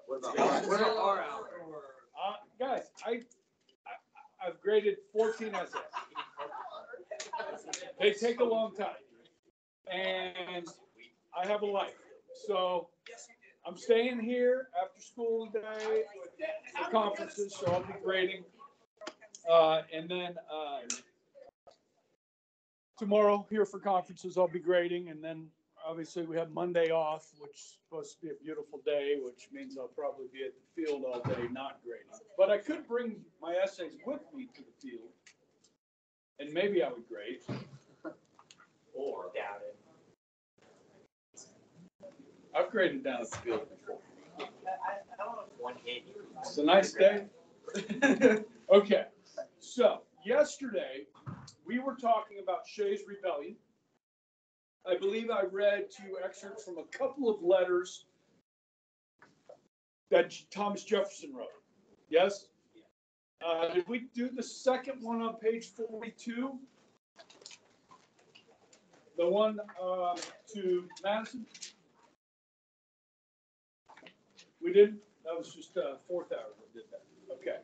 What about our hour? Guys, I've graded 14 essays. They take a long time. And I have a life. So I'm staying here after school today for conferences, so I'll be grading. And then tomorrow here for conferences, I'll be grading. And then obviously we have Monday off, which is supposed to be a beautiful day, which means I'll probably be at the field all day not grading. But I could bring my essays with me to the field, and maybe I would grade. Or doubt it. I've graded down at the field before. I don't know if one hit you. It's a nice day. Okay, so yesterday we were talking about Shays' Rebellion. I believe I read two excerpts from a couple of letters that Thomas Jefferson wrote. Yes? Did we do the second one on page 42? The one to Madison? We didn't? That was just fourth hour we did that. Okay.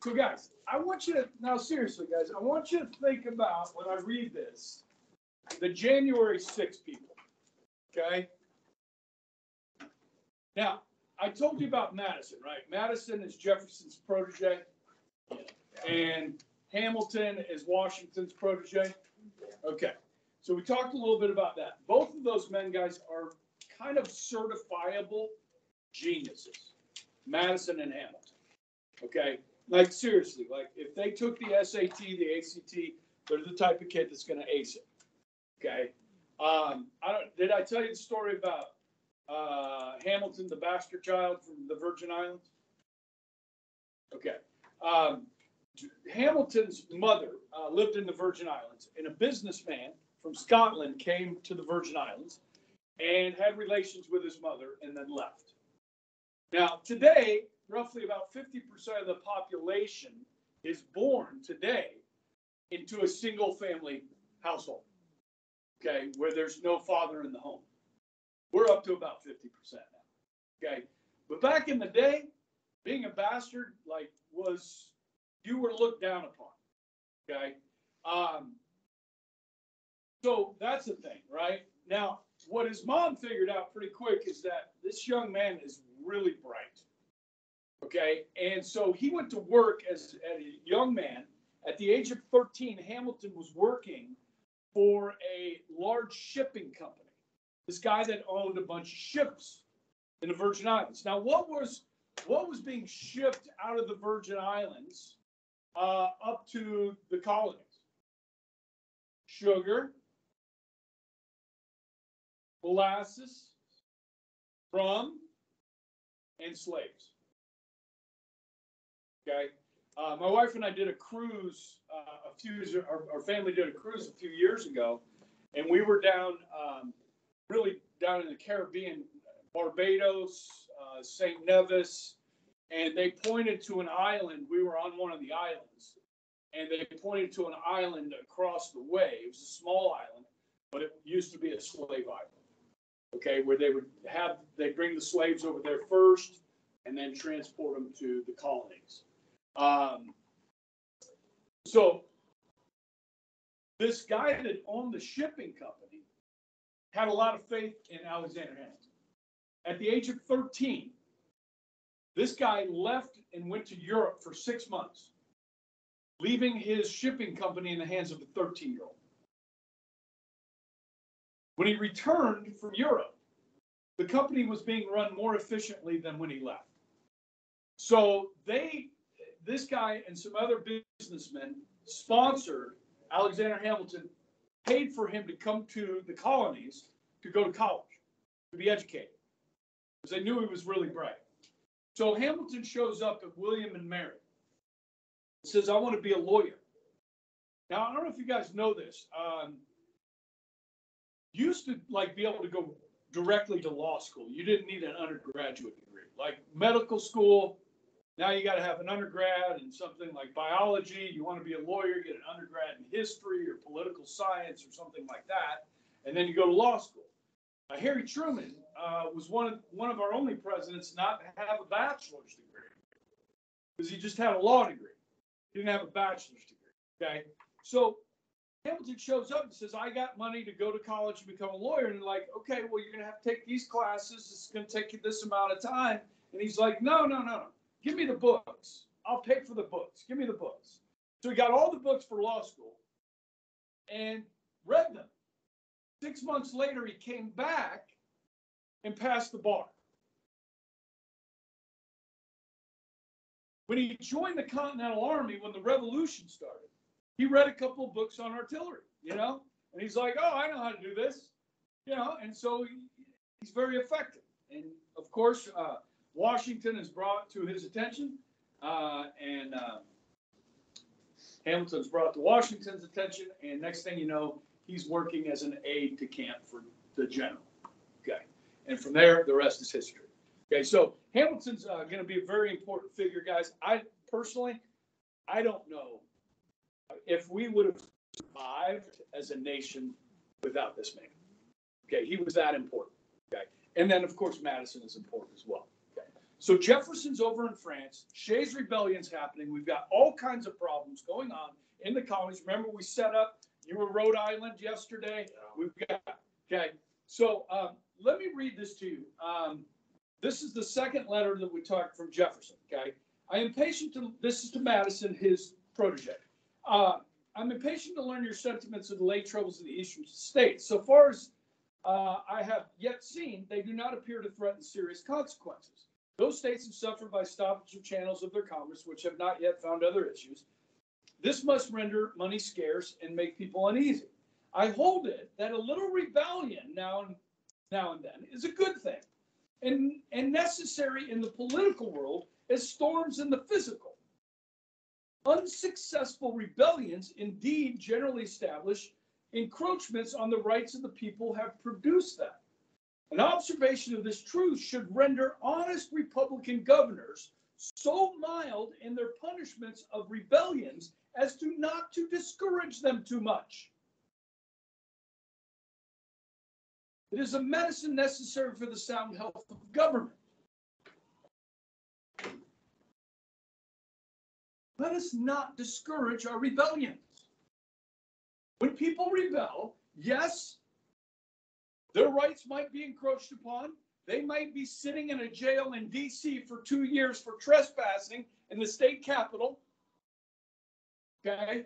So guys, I want you to, now seriously guys, I want you to think about when I read this, the January 6 people. Okay? Now, I told you about Madison, right? Madison is Jefferson's protege, and Hamilton is Washington's protege. Okay. So we talked a little bit about that. Both of those men, guys, are kind of certifiable geniuses, Madison and Hamilton. Okay, like seriously, like if they took the SAT, the ACT, they're the type of kid that's going to ace it. Okay, did I tell you the story about Hamilton, the bastard child from the Virgin Islands? Okay, Hamilton's mother lived in the Virgin Islands, and a businessman from Scotland came to the Virgin Islands and had relations with his mother and then left. Now, today, roughly about 50% of the population is born today into a single family household, okay, where there's no father in the home. We're up to about 50% now, okay? But back in the day, being a bastard, like, you were looked down upon, okay? So that's the thing, right? Now, what his mom figured out pretty quick is that this young man is really bright, okay? And so he went to work as a young man. At the age of 13, Hamilton was working for a large shipping company. This guy that owned a bunch of ships in the Virgin Islands. Now, what was being shipped out of the Virgin Islands up to the colonies? Sugar, molasses, rum, and slaves. Okay, my wife and I did a cruise our family did a cruise a few years ago, and we were down, really down in the Caribbean, Barbados, St. Nevis, and they pointed to an island. We were on one of the islands, and they pointed to an island across the way. It was a small island, but it used to be a slave island. Okay, where they'd bring the slaves over there first and then transport them to the colonies. So this guy that owned the shipping company had a lot of faith in Alexander Hamilton. At the age of 13, this guy left and went to Europe for 6 months, leaving his shipping company in the hands of a 13-year-old. When he returned from Europe, the company was being run more efficiently than when he left. So this guy and some other businessmen sponsored Alexander Hamilton, paid for him to come to the colonies to go to college, to be educated, because they knew he was really bright. So Hamilton shows up at William and Mary and says, I want to be a lawyer. Now, I don't know if you guys know this. You used to be able to go directly to law school. You didn't need an undergraduate degree. Like medical school, now you got to have an undergrad in something like biology. You want to be a lawyer, get an undergrad in history or political science or something like that, and then you go to law school. Harry Truman was one of our only presidents not to have a bachelor's degree, because he just had a law degree. He didn't have a bachelor's degree. Okay, so Hamilton shows up and says, "I got money to go to college and become a lawyer." And they're like, "Okay, well, you're gonna have to take these classes. It's gonna take you this amount of time." And he's like, "No. Give me the books. I'll pay for the books. Give me the books." So he got all the books for law school and read them. 6 months later, he came back and passed the bar. When he joined the Continental Army, when the Revolution started, he read a couple of books on artillery, and he's like, "Oh, I know how to do this," and so he's very effective. And of course, Washington is brought to his attention, and Hamilton's brought to Washington's attention, and next thing you know, he's working as an aide de camp for the general. Okay, and from there, the rest is history. Okay, so Hamilton's going to be a very important figure, guys. I don't know if we would have survived as a nation without this man. Okay, he was that important. Okay, and then of course Madison is important as well. Okay, so Jefferson's over in France. Shays' Rebellion's happening. We've got all kinds of problems going on in the colonies. Remember, we set up. You were Rhode Island yesterday. We've got. Okay, so let me read this to you. This is the second letter that we talked from Jefferson. Okay, I am impatient to. This is to Madison, his protege. I'm impatient to learn your sentiments of the late troubles of the eastern states. So far as I have yet seen, they do not appear to threaten serious consequences. Those states have suffered by stoppage of channels of their commerce, which have not yet found other issues. This must render money scarce and make people uneasy. I hold it that a little rebellion now and then is a good thing, and necessary in the political world as storms in the physical. Unsuccessful rebellions indeed generally establish encroachments on the rights of the people have produced them. An observation of this truth should render honest Republican governors so mild in their punishments of rebellions as to not to discourage them too much. It is a medicine necessary for the sound health of government. Let us not discourage our rebellions. When people rebel, yes, their rights might be encroached upon. They might be sitting in a jail in D.C. for 2 years for trespassing in the state capitol. Okay?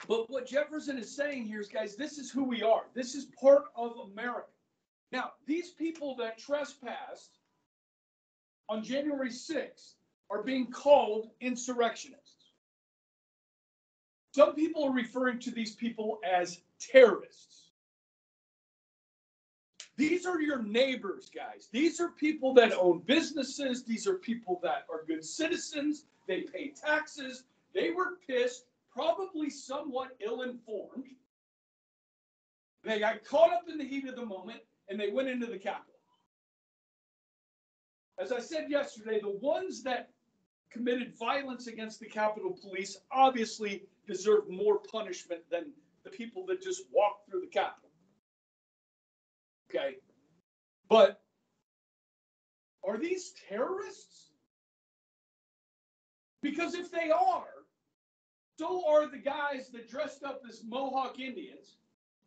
But what Jefferson is saying here is, guys, this is who we are. This is part of America. Now, these people that trespassed on January 6th are being called insurrectionists. Some people are referring to these people as terrorists. These are your neighbors, guys. These are people that own businesses. These are people that are good citizens. They pay taxes. They were pissed, probably somewhat ill-informed. They got caught up in the heat of the moment, and they went into the Capitol. As I said yesterday, the ones that committed violence against the Capitol Police obviously deserve more punishment than the people that just walked through the Capitol. Okay? But are these terrorists? Because if they are, so are the guys that dressed up as Mohawk Indians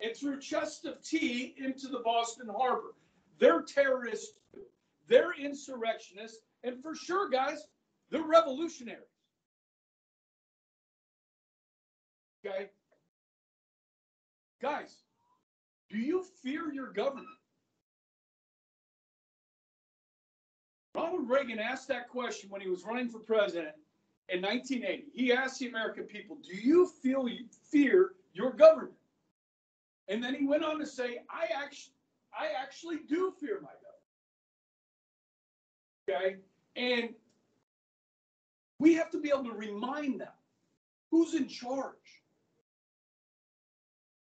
and threw chests of tea into the Boston Harbor. They're terrorists. They're insurrectionists. And for sure, guys, they're revolutionaries. Okay? Guys, do you fear your government? Ronald Reagan asked that question when he was running for president in 1980. He asked the American people, do you fear your government? And then he went on to say, I actually do fear my government. Okay? And we have to be able to remind them who's in charge.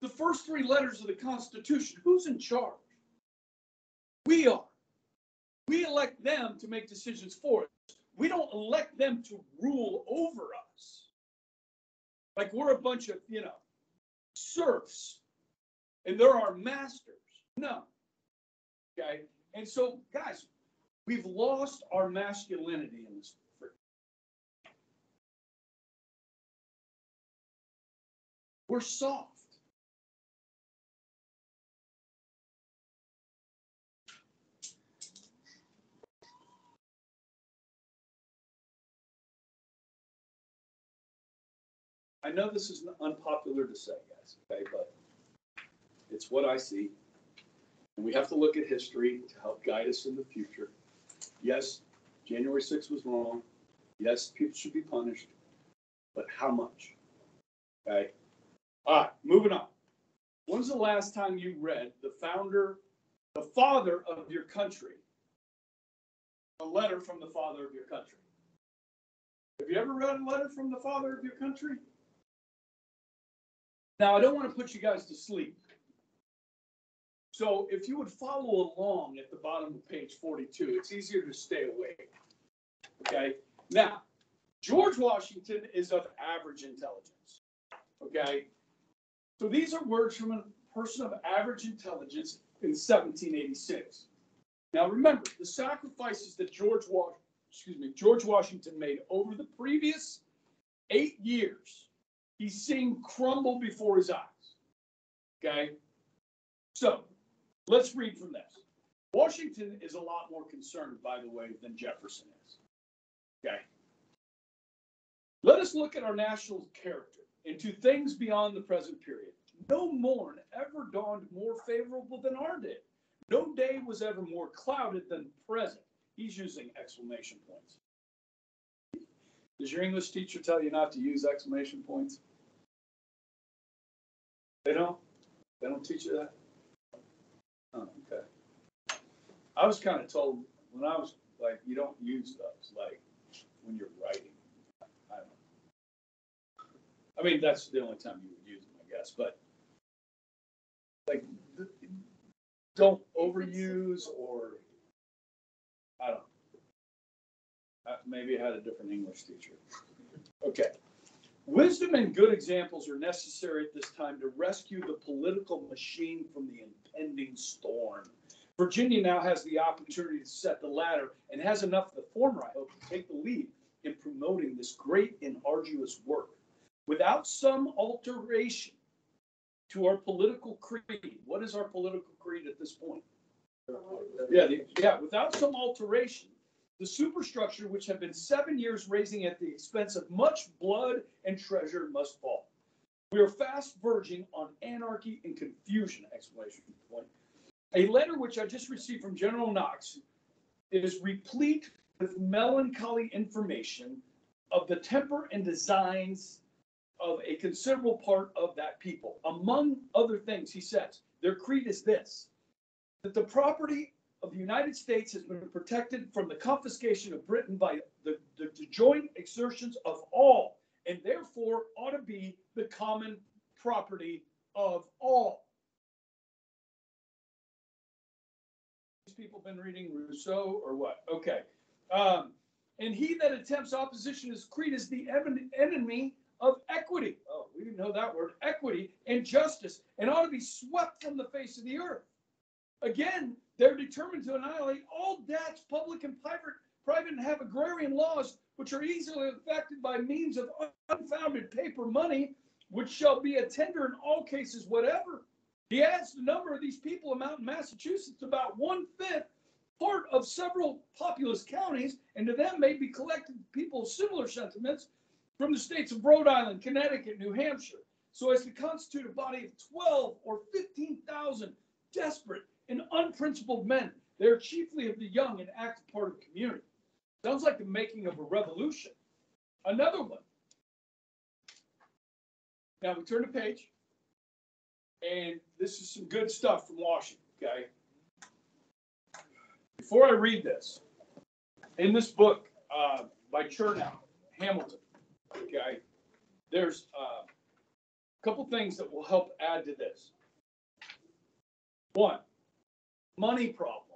The first 3 letters of the Constitution, who's in charge? We are. We elect them to make decisions for us. We don't elect them to rule over us. Like we're a bunch of, serfs and they're our masters. No. Okay? And so, guys, we've lost our masculinity in this. We're soft. I know this is unpopular to say, guys, okay, but it's what I see. And we have to look at history to help guide us in the future. Yes, January 6th was wrong. Yes, people should be punished. But how much? Okay. All right, moving on. When's the last time you read the father of your country, a letter from the father of your country? Have you ever read a letter from the father of your country? Now, I don't want to put you guys to sleep. So if you would follow along at the bottom of page 42, it's easier to stay awake. Okay? Now, George Washington is of average intelligence. Okay? So these are words from a person of average intelligence in 1786. Now remember, the sacrifices that George Washington made over the previous 8 years, he's seen crumble before his eyes. Okay? So, let's read from this. Washington is a lot more concerned, by the way, than Jefferson is. Okay? Let us look at our national character into things beyond the present period. No morn ever dawned more favorable than our day. No day was ever more clouded than present. He's using exclamation points. Does your English teacher tell you not to use exclamation points? They don't? They don't teach you that? Oh, okay. I was kind of told when I was like, you don't use those, like when you're writing. I don't know. I mean, that's the only time you would use them, I guess. But like, don't overuse or I don't know. Maybe I had a different English teacher. Okay. Wisdom and good examples are necessary at this time to rescue the political machine from the impending storm. Virginia now has the opportunity to set the ladder and has enough of the former, I hope, to take the lead in promoting this great and arduous work. Without some alteration to our political creed, what is our political creed at this point? Without some alteration, the superstructure, which had been 7 years raising at the expense of much blood and treasure, must fall. We are fast verging on anarchy and confusion, exclamation point. A letter which I just received from General Knox is replete with melancholy information of the temper and designs of a considerable part of that people. Among other things, he says, their creed is this, that the property of the United States has been protected from the confiscation of Britain by the joint exertions of all, and therefore ought to be the common property of all. These people been reading Rousseau or what? Okay. And he that attempts opposition to his creed is the enemy of equity. Oh, we didn't know that word. Equity and justice, and ought to be swept from the face of the earth. Again, they're determined to annihilate all debts, public and private, and have agrarian laws which are easily affected by means of unfounded paper money, which shall be a tender in all cases whatever. He adds the number of these people amount in Massachusetts about 1/5 part of several populous counties, and to them may be collected people of similar sentiments from the states of Rhode Island, Connecticut, New Hampshire, so as to constitute a body of 12 or 15,000 desperate and unprincipled men. They are chiefly of the young and active part of the community. Sounds like the making of a revolution. Another one. Now we turn the page, and this is some good stuff from Washington, okay? Before I read this, in this book by Chernow, Hamilton, okay, there's a couple things that will help add to this. One, money problems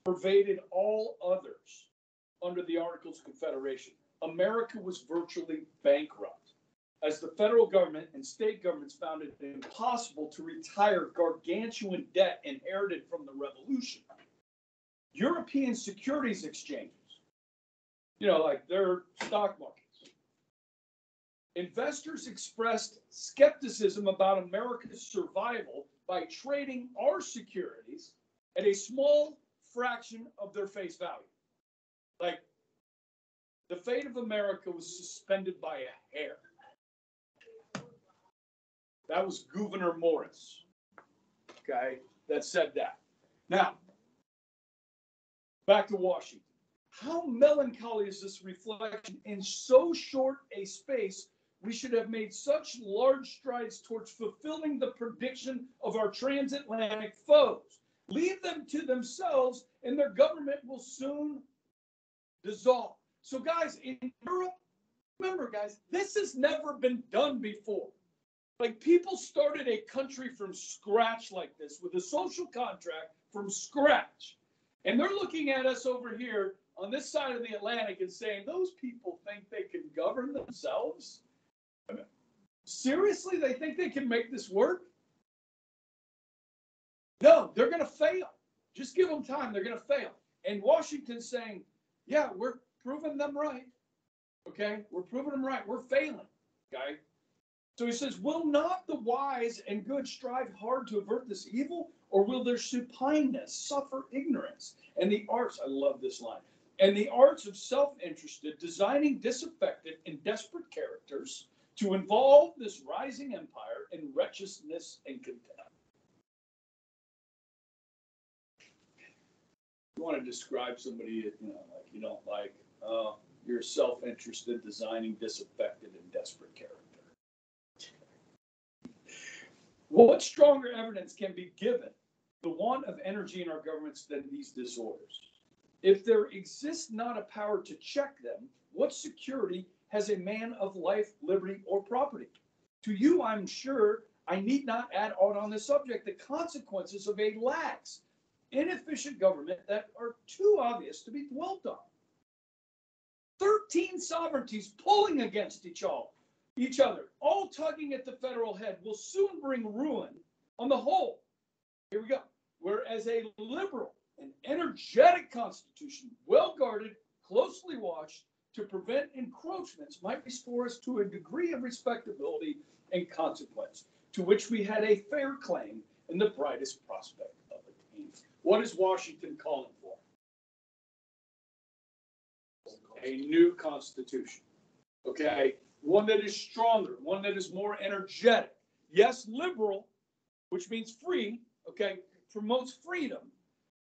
pervaded all others under the Articles of Confederation. America was virtually bankrupt. as the federal government and state governments found it impossible to retire gargantuan debt inherited from the revolution. European securities exchanges, like their stock markets, investors expressed skepticism about America's survival by trading our securities at a small fraction of their face value. Like, the fate of America was suspended by a hair. That was Gouverneur Morris, okay, that said that. Now, back to Washington. How melancholy is this reflection? In so short a space, we should have made such large strides towards fulfilling the prediction of our transatlantic foes. Leave them to themselves, and their government will soon dissolve. So, guys, in Europe, remember, guys, this has never been done before. Like, people started a country from scratch like this, with a social contract from scratch. And they're looking at us over here on this side of the Atlantic and saying, those people think they can govern themselves? I mean, seriously, they think they can make this work? No, they're going to fail. Just give them time. They're going to fail. And Washington's saying, yeah, we're proving them right. Okay? We're proving them right. We're failing. Okay? So he says, will not the wise and good strive hard to avert this evil, or will their supineness suffer ignorance? And the arts, I love this line, and the arts of self-interested, designing disaffected and desperate characters to involve this rising empire in wretchedness and contempt. You want to describe somebody, like you don't like, you're self-interested, designing disaffected and desperate character. What stronger evidence can be given the want of energy in our governments than these disorders? If there exists not a power to check them, what security has a man of life, liberty, or property? To you, I'm sure I need not add aught on this subject, the consequences of a lax, inefficient government that are too obvious to be dwelt on. 13 sovereignties pulling against each other, all tugging at the federal head, will soon bring ruin on the whole. Here we go. Whereas a liberal and energetic constitution, well guarded, closely watched, to prevent encroachments, might restore us to a degree of respectability and consequence, to which we had a fair claim and the brightest prospect of attaining. What is Washington calling for? A new constitution. Okay? One that is stronger, one that is more energetic. Yes, liberal, which means free, okay, promotes freedom,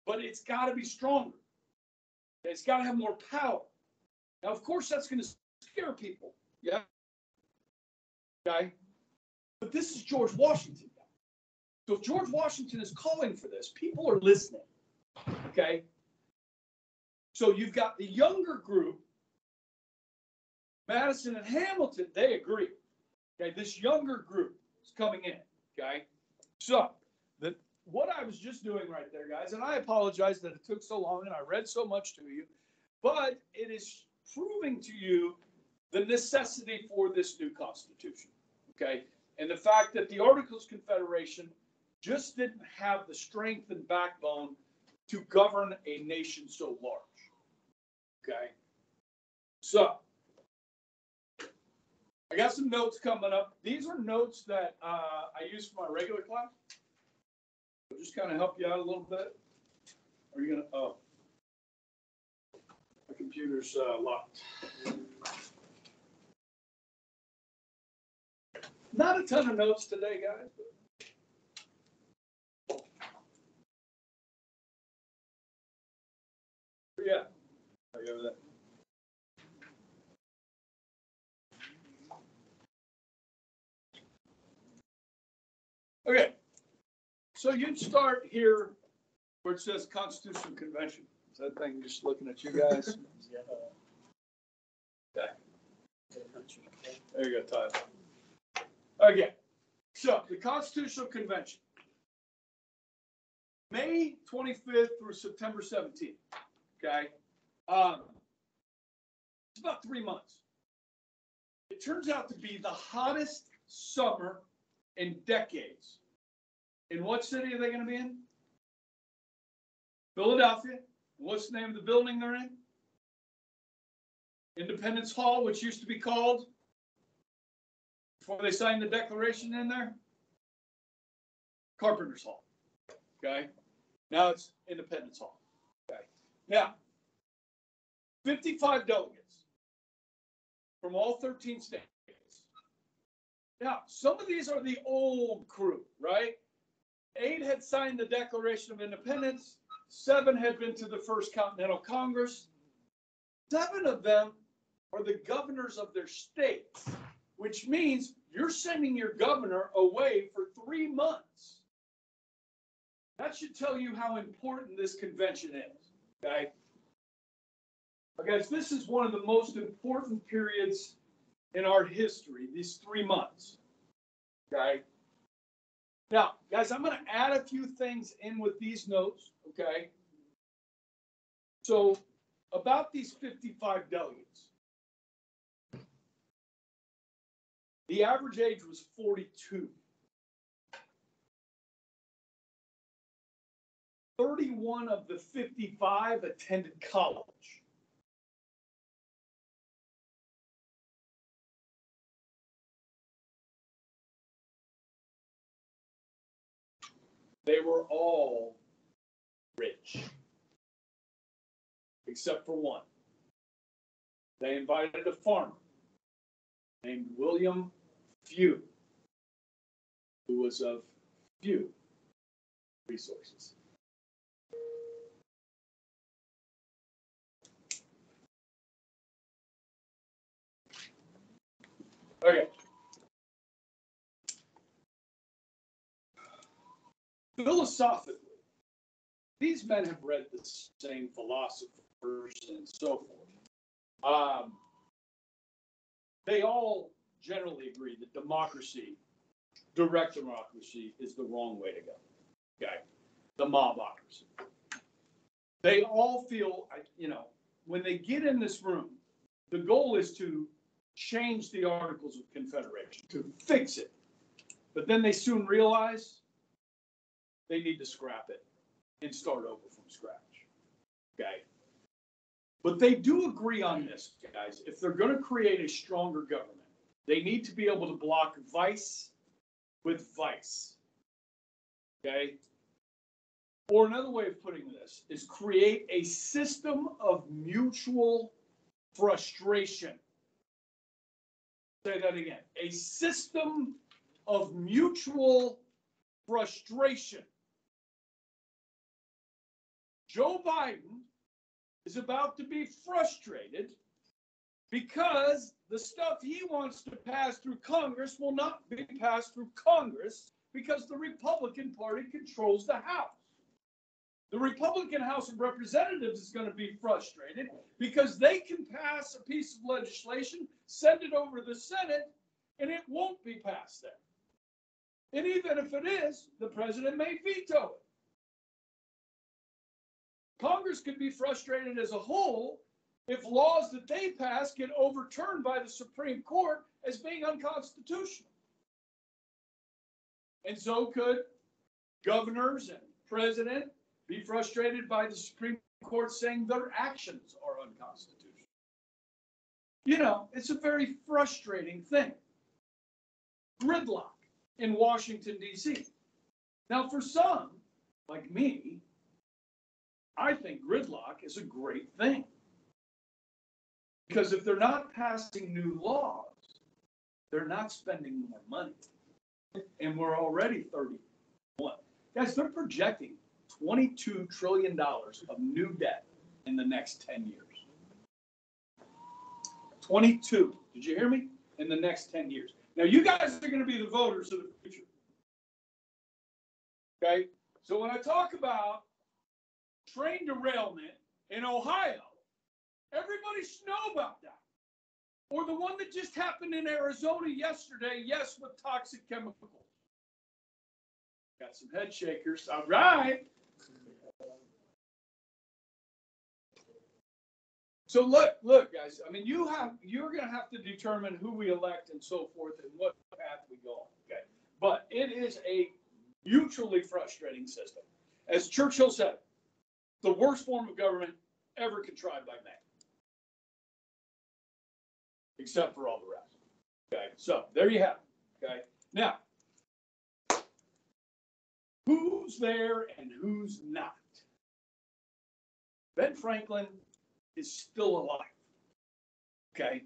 but it's got to be stronger. It's got to have more power. Now, of course, that's going to scare people, yeah? Okay? But this is George Washington. So if George Washington is calling for this, people are listening, okay? So you've got the younger group, Madison and Hamilton, they agree. Okay, this younger group is coming in, okay? So, what I was just doing right there, guys, and I apologize that it took so long and I read so much to you, but it is proving to you the necessity for this new Constitution, okay? And the fact that the Articles of Confederation just didn't have the strength and backbone to govern a nation so large, okay? So, I got some notes coming up. These are notes that I use for my regular class. I'll just kind of help you out a little bit. Are you going to, oh, my computer's locked. Not a ton of notes today, guys. But yeah. Are you over there? Okay, so you'd start here where it says Constitutional Convention. Is that thing just looking at you guys? Okay. There you go, Tyler. Okay, so the Constitutional Convention, May 25th through September 17th. Okay, it's about 3 months. it turns out to be the hottest summer in decades. In what city are they going to be in? Philadelphia. What's the name of the building they're in? Independence Hall, which used to be called, before they signed the Declaration in there, Carpenter's Hall. Okay? Now it's Independence Hall. Okay? Now, 55 delegates from all 13 states. Now, some of these are the old crew, right? 8 had signed the Declaration of Independence. 7 had been to the First Continental Congress. 7 of them are the governors of their states, which means you're sending your governor away for 3 months. That should tell you how important this convention is, okay? Guys, this is one of the most important periods in our history, these 3 months, okay? Now, guys, I'm going to add a few things in with these notes, okay? So, about these 55 delegates, the average age was 42. 31 of the 55 attended college. They were all rich, except for one. They invited a farmer named William Few, who was of few resources. Okay. Philosophically, these men have read the same philosophers and so forth. They all generally agree that democracy, direct democracy, is the wrong way to go. Okay, the mobocracy. They all feel, when they get in this room, the goal is to change the Articles of Confederation, to fix it. But then they soon realize they need to scrap it and start over from scratch. Okay. But they do agree on this, guys. If they're going to create a stronger government, they need to be able to block vice with vice. Okay. Or another way of putting this is create a system of mutual frustration. Say that again. A system of mutual frustration. Joe Biden is about to be frustrated because the stuff he wants to pass through Congress will not be passed through Congress because the Republican Party controls the House. The Republican House of Representatives is going to be frustrated because they can pass a piece of legislation, send it over to the Senate, and it won't be passed there. And even if it is, the president may veto it. Congress could be frustrated as a whole if laws that they pass get overturned by the Supreme Court as being unconstitutional. And so could governors and president be frustrated by the Supreme Court saying their actions are unconstitutional. It's a very frustrating thing. Gridlock in Washington, D.C. Now, for some, like me, I think gridlock is a great thing. Because if they're not passing new laws, they're not spending more money. And we're already 31. Guys, they're projecting $22 trillion of new debt in the next 10 years. 22. Did you hear me? In the next 10 years. Now, you guys are going to be the voters of the future. Okay? So when I talk about train derailment in Ohio, everybody should know about that. Or the one that just happened in Arizona yesterday, yes, with toxic chemicals. Got some head shakers. All right. So look, guys, I mean, you're going to have to determine who we elect and so forth and what path we go on, okay? But it is a mutually frustrating system. As Churchill said, the worst form of government ever contrived by man. Except for all the rest. Okay, so there you have it. Okay, now, who's there and who's not? Ben Franklin is still alive. Okay,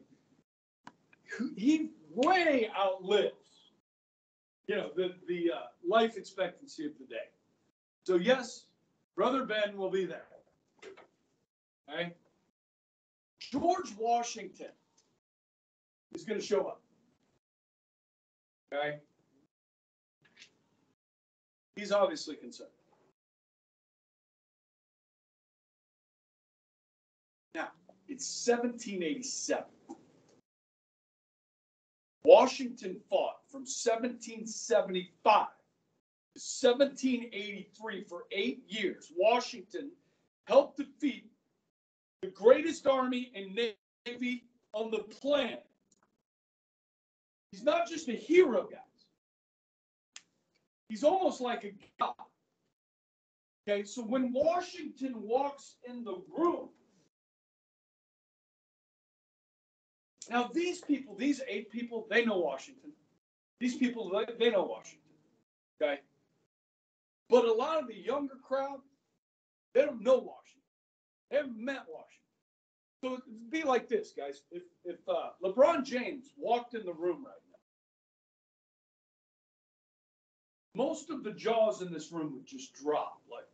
he way outlives, the life expectancy of the day. So yes, Brother Ben will be there. Okay, George Washington is going to show up. Okay, he's obviously concerned. Now, it's 1787. Washington fought from 1775 to 1783 for 8 years. Washington helped defeat the greatest army and navy on the planet. He's not just a hero, guys. He's almost like a god. Okay, so when Washington walks in the room, now these people, these 8 people, they know Washington. These people, they know Washington. Okay, but a lot of the younger crowd, they don't know Washington. They haven't met Washington. So it'd be like this, guys. If LeBron James walked in the room right now, most of the jaws in this room would just drop. Like,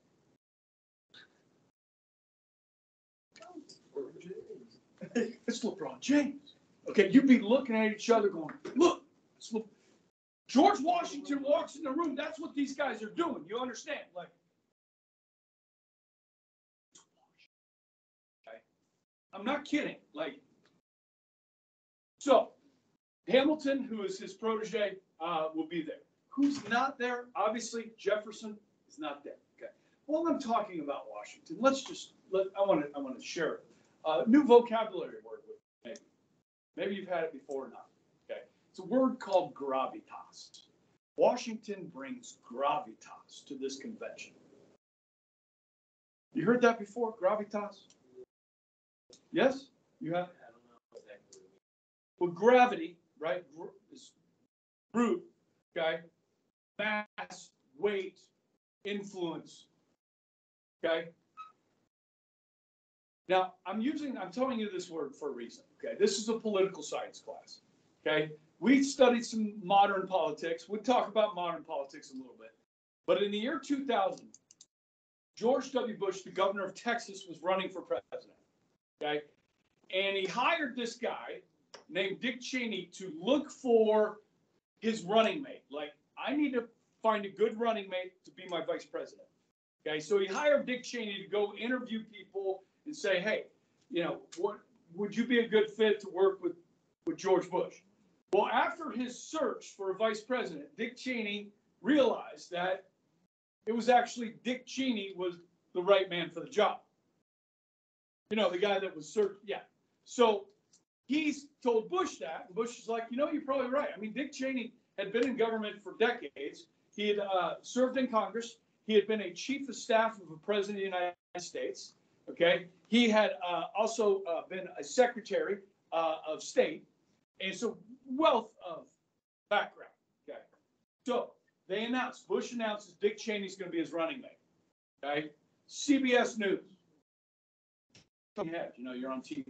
it's LeBron James. Okay, you'd be looking at each other going, look, George Washington walks in the room. That's what these guys are doing. You understand? Like, okay. I'm not kidding. Like, so Hamilton, who is his protege, will be there. Who's not there? Obviously, Jefferson is not there. Okay. While I'm talking about Washington, I want to share a new vocabulary word with you. Maybe you've had it before or not. Okay. It's a word called gravitas. Washington brings gravitas to this convention. You heard that before? Gravitas? Yes? You have? I don't know exactly. Well, gravity, right, is root, okay? Mass, weight, influence, okay? Now, I'm telling you this word for a reason, okay? This is a political science class, okay? We studied some modern politics. We'll talk about modern politics a little bit. But in the year 2000, George W. Bush, the governor of Texas, was running for president, okay? And he hired this guy named Dick Cheney to look for his running mate. Like, I need to find a good running mate to be my vice president. Okay, so he hired Dick Cheney to go interview people and say, hey, what would you be a good fit to work with George Bush? Well, after his search for a vice president, Dick Cheney realized that it was actually Dick Cheney was the right man for the job. The guy that was searched. Yeah. So he's told Bush that, and Bush is like, you're probably right. I mean, Dick Cheney had been in government for decades. He had served in Congress. He had been a chief of staff of the president of the United States. Okay. He had also been a secretary of state. And so wealth of background. Okay. So Bush announces Dick Cheney's going to be his running mate. Okay. CBS News. Head, you're on TV,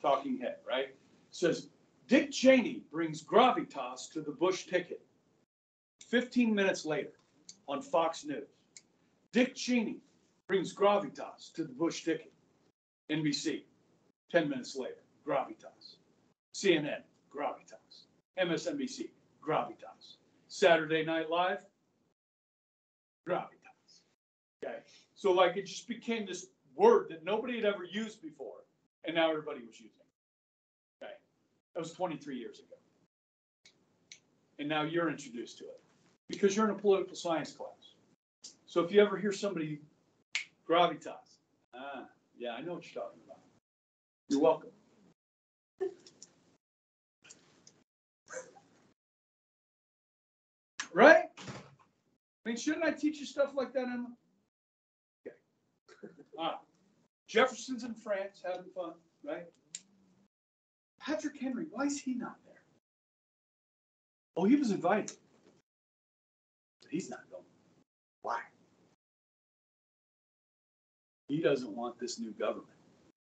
talking head, right? Says Dick Cheney brings gravitas to the Bush ticket. 15 minutes later, on Fox News, Dick Cheney brings gravitas to the Bush ticket. NBC, 10 minutes later, gravitas. CNN, gravitas. MSNBC, gravitas. Saturday Night Live, gravitas. Okay, so it just became this word that nobody had ever used before, and now everybody was using. Okay, that was 23 years ago. And now you're introduced to it because you're in a political science class. So if you ever hear somebody, gravitas, yeah, I know what you're talking about. You're welcome. Right? I mean, shouldn't I teach you stuff like that, Emma? Okay. Jefferson's in France having fun, right? Patrick Henry, why is he not there? Oh, he was invited. But he's not going. Why? He doesn't want this new government.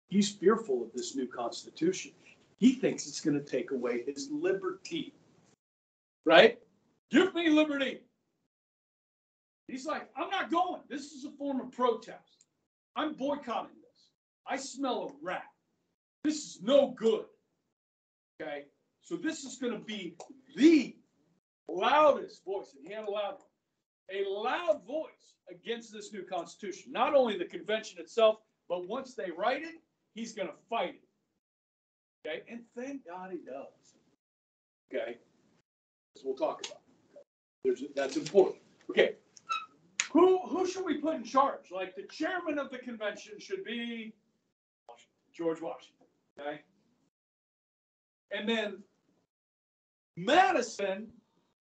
He's fearful of this new constitution. He thinks it's going to take away his liberty. Right? Give me liberty. He's like, I'm not going. This is a form of protest. I'm boycotting this. I smell a rat. This is no good. Okay? So this is going to be the loudest voice, and he had a loud voice against this new constitution. Not only the convention itself, but once they write it, he's going to fight it. Okay? And thank God he does. Okay? As we'll talk about. That's important. Okay. Who should we put in charge? Like the chairman of the convention should be George Washington. Okay. And then Madison,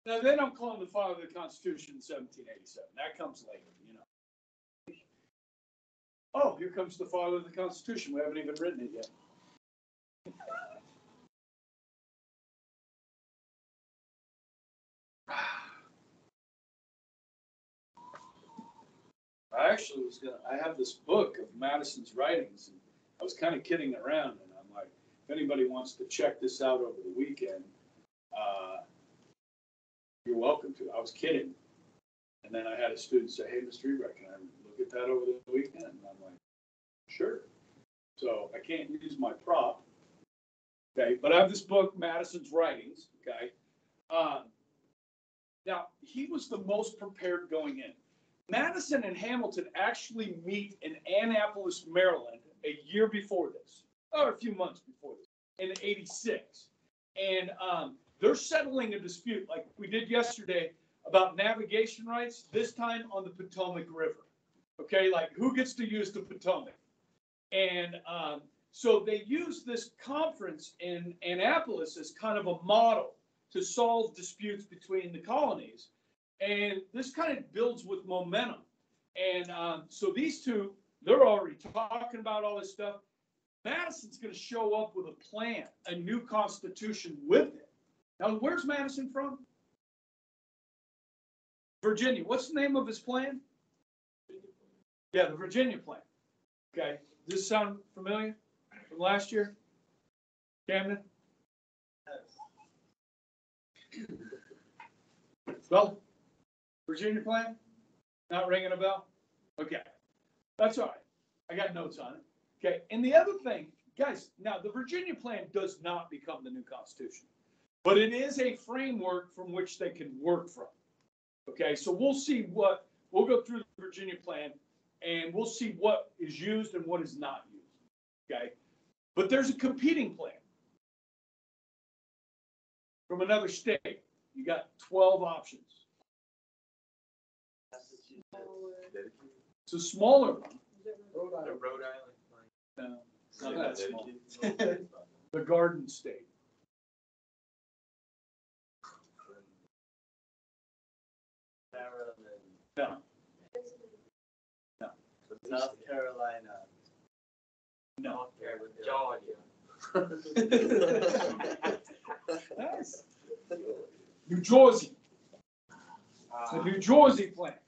now they don't call him the father of the Constitution in 1787. That comes later, you know. Oh, here comes the father of the Constitution. We haven't even written it yet. I have this book of Madison's writings, and I was kind of kidding around, and I'm like, if anybody wants to check this out over the weekend, you're welcome to. I was kidding. And then I had a student say, hey, Mr. Ebrecht, can I look at that over the weekend? And I'm like, sure. So I can't use my prop. Okay, but I have this book, Madison's writings. Okay. Now, he was the most prepared going in. Madison and Hamilton actually meet in Annapolis, Maryland, a year before this, or a few months before this, in '86. And they're settling a dispute like we did yesterday about navigation rights, this time on the Potomac River. Okay, like who gets to use the Potomac? And so they use this conference in Annapolis as kind of a model to solve disputes between the colonies. And this kind of builds with momentum. And so these two, they're already talking about all this stuff. Madison's going to show up with a plan, a new constitution with it. Now, where's Madison from? Virginia. What's the name of his plan? Yeah, the Virginia plan. Okay. Does this sound familiar from last year? Camden? Well, Virginia plan? Not ringing a bell? Okay. That's all right. I got notes on it. Okay. And the other thing, guys, now the Virginia plan does not become the new Constitution, but it is a framework from which they can work from. Okay. So we'll go through the Virginia plan and we'll see what is used and what is not used. Okay. But there's a competing plan from another state. You got 12 options. It's a smaller one. The Rhode Island. No, not that small. The Garden State. No. No. South Carolina. No. Georgia. Nice. New Jersey. The New Jersey plan.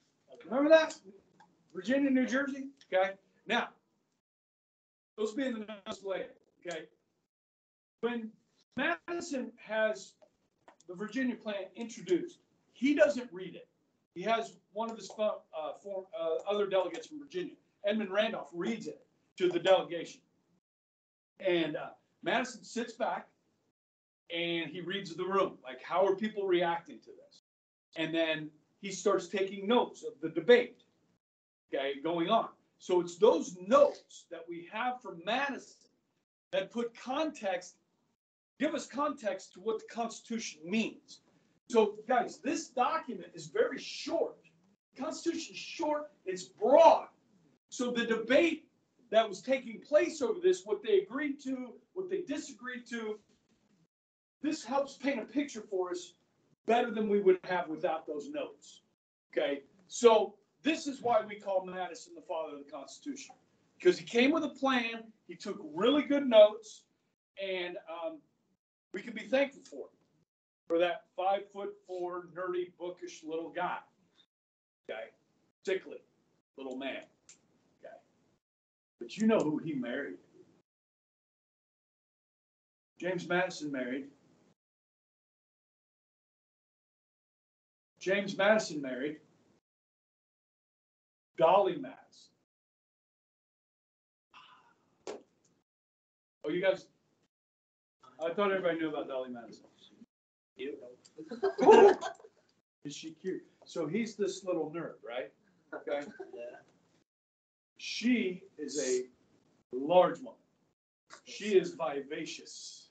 Remember that? Virginia, New Jersey? Okay. Now, those being the notes later. Okay. When Madison has the Virginia plan introduced, he doesn't read it. He has one of his other delegates from Virginia, Edmund Randolph, reads it to the delegation. And Madison sits back and he reads the room. Like, how are people reacting to this? And then he starts taking notes of the debate, okay, going on. So it's those notes that we have from Madison that put context, give us context to what the Constitution means. So, guys, this document is very short. The Constitution is short, it's broad. So the debate that was taking place over this, what they agreed to, what they disagreed to. This helps paint a picture for us better than we would have without those notes. Okay, so this is why we call Madison the father of the Constitution, because he came with a plan, he took really good notes, and we can be thankful for that 5'4" nerdy, bookish little guy. Okay, sickly little man. Okay, but you know who he married? James Madison married. James Madison married Dolly Madison. Oh, you guys, I thought everybody knew about Dolly Madison. You? Is she cute? So he's this little nerd, right? Okay. Yeah. She is a large woman. She is vivacious.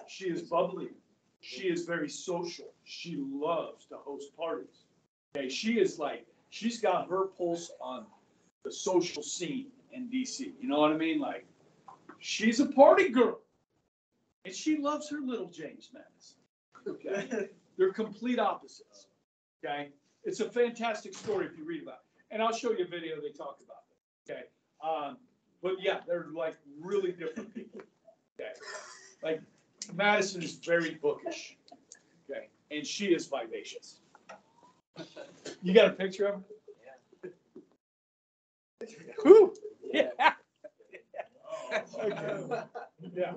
She is bubbly. She is very social. She loves to host parties. Okay, she's got her pulse on the social scene in DC. You know what I mean? Like, she's a party girl. And she loves her little James Madison. Okay? They're complete opposites. Okay? It's a fantastic story if you read about it. And I'll show you a video they talk about it. Okay? But yeah, they're like really different people. Okay? Like, Madison is very bookish. Okay? And she is vivacious. You got a picture of her? Yeah. Who? Yeah. Okay. Yeah.